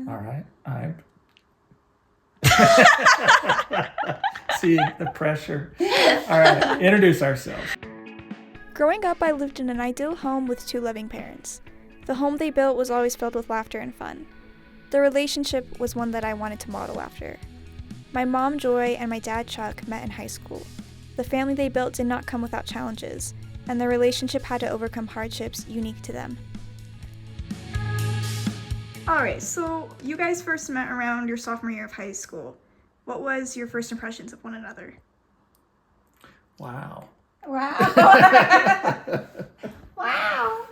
All right. See the pressure. All right. Introduce ourselves. Growing up, I lived in an ideal home with two loving parents. The home they built was always filled with laughter and fun. The relationship was one that I wanted to model after. My mom, Joy, and my dad, Chuck, met in high school. The family they built did not come without challenges, and their relationship had to overcome hardships unique to them. Alright, so you guys first met around your sophomore year of high school. What was your first impressions of one another? Wow. Wow. Wow.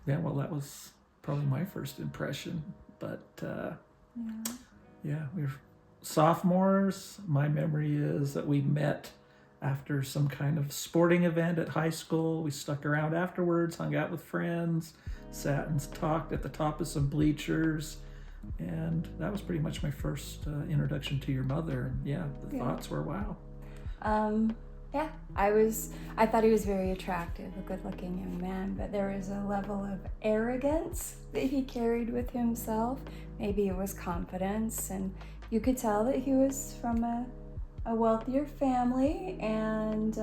Yeah, well, that was probably my first impression. But yeah, we were sophomores. My memory is that we met after some kind of sporting event at high school. We stuck around afterwards, hung out with friends, sat and talked at the top of some bleachers. And that was pretty much my first introduction to your mother. And yeah, the thoughts were wow. Yeah, I thought he was very attractive, a good-looking young man, but there was a level of arrogance that he carried with himself. Maybe it was confidence, and you could tell that he was from a wealthier family, and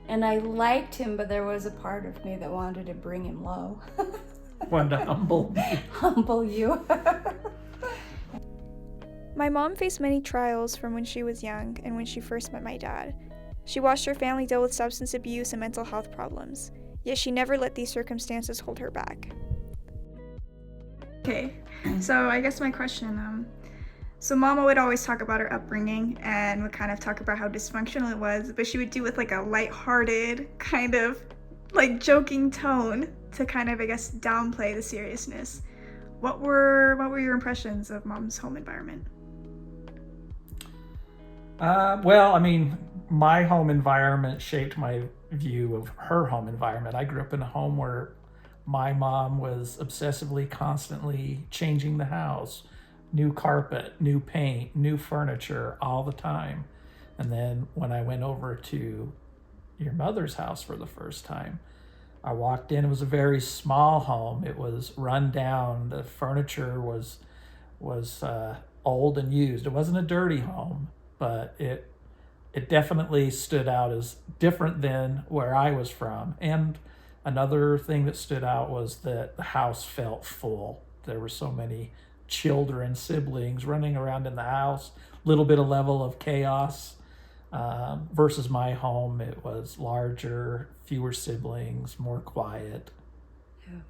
I liked him, but there was a part of me that wanted to bring him low. Wanted to humble me. Humble you. My mom faced many trials from when she was young and when she first met my dad. She watched her family deal with substance abuse and mental health problems, yet she never let these circumstances hold her back. Okay, so I guess my question, so Mama would always talk about her upbringing and would kind of talk about how dysfunctional it was, but she would do with like a lighthearted, kind of like joking tone to kind of, I guess, downplay the seriousness. What were your impressions of Mom's home environment? Well, I mean, my home environment shaped my view of her home environment. I grew up in a home where my mom was obsessively, constantly changing the house. New carpet, new paint, new furniture all the time. And then when I went over to your mother's house for the first time, I walked in. It was a very small home. It was run down. The furniture was old and used. It wasn't a dirty home, but it definitely stood out as different than where I was from. And another thing that stood out was that the house felt full. There were so many children, siblings running around in the house, little bit of level of chaos. Versus my home, it was larger, fewer siblings, more quiet. Yeah.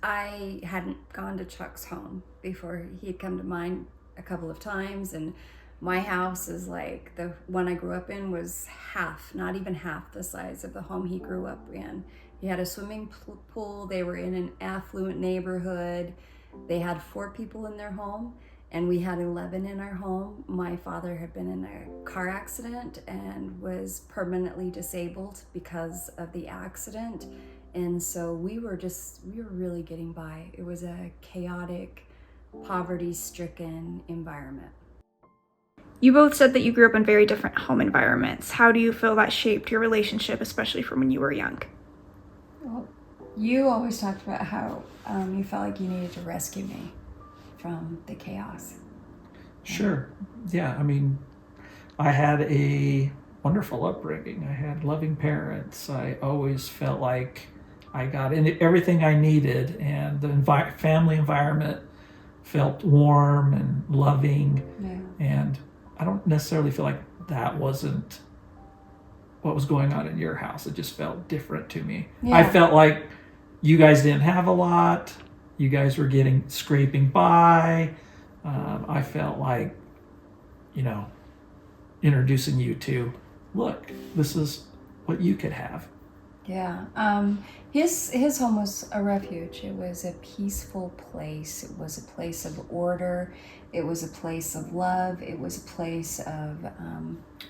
I hadn't gone to Chuck's home before. He'd come to mine a couple of times, and my house is like the one I grew up in was half, not even half the size of the home he grew up in. He had a swimming pool. They were in an affluent neighborhood. They had 4 people in their home, and we had 11 in our home. My father had been in a car accident and was permanently disabled because of the accident. And so we were really getting by. It was a chaotic, poverty-stricken environment. You both said that you grew up in very different home environments. How do you feel that shaped your relationship, especially from when you were young? Well, you always talked about how you felt like you needed to rescue me from the chaos. Sure. Yeah, I mean, I had a wonderful upbringing. I had loving parents. I always felt like I got everything I needed, and the family environment felt warm and loving. Yeah. And I don't necessarily feel like that wasn't what was going on in your house. It just felt different to me. Yeah. I felt like you guys didn't have a lot. You guys were scraping by. I felt like, introducing you to, look, this is what you could have. Yeah. His home was a refuge. It was a peaceful place. It was a place of order. It was a place of love. It was a place of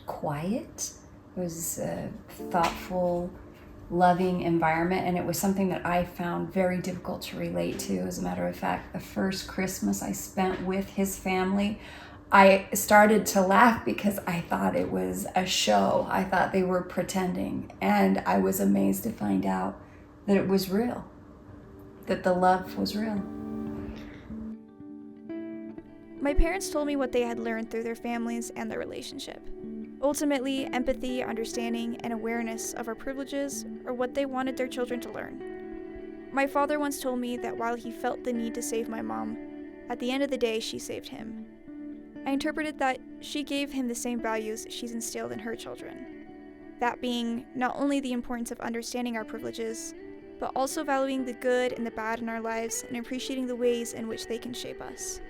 quiet. It was a thoughtful, loving environment, and it was something that I found very difficult to relate to. As a matter of fact, the first Christmas I spent with his family, I started to laugh because I thought it was a show. I thought they were pretending. And I was amazed to find out that it was real, that the love was real. My parents told me what they had learned through their families and their relationship. Ultimately, empathy, understanding, and awareness of our privileges are what they wanted their children to learn. My father once told me that while he felt the need to save my mom, at the end of the day, she saved him. I interpreted that she gave him the same values she's instilled in her children. That being not only the importance of understanding our privileges, but also valuing the good and the bad in our lives and appreciating the ways in which they can shape us.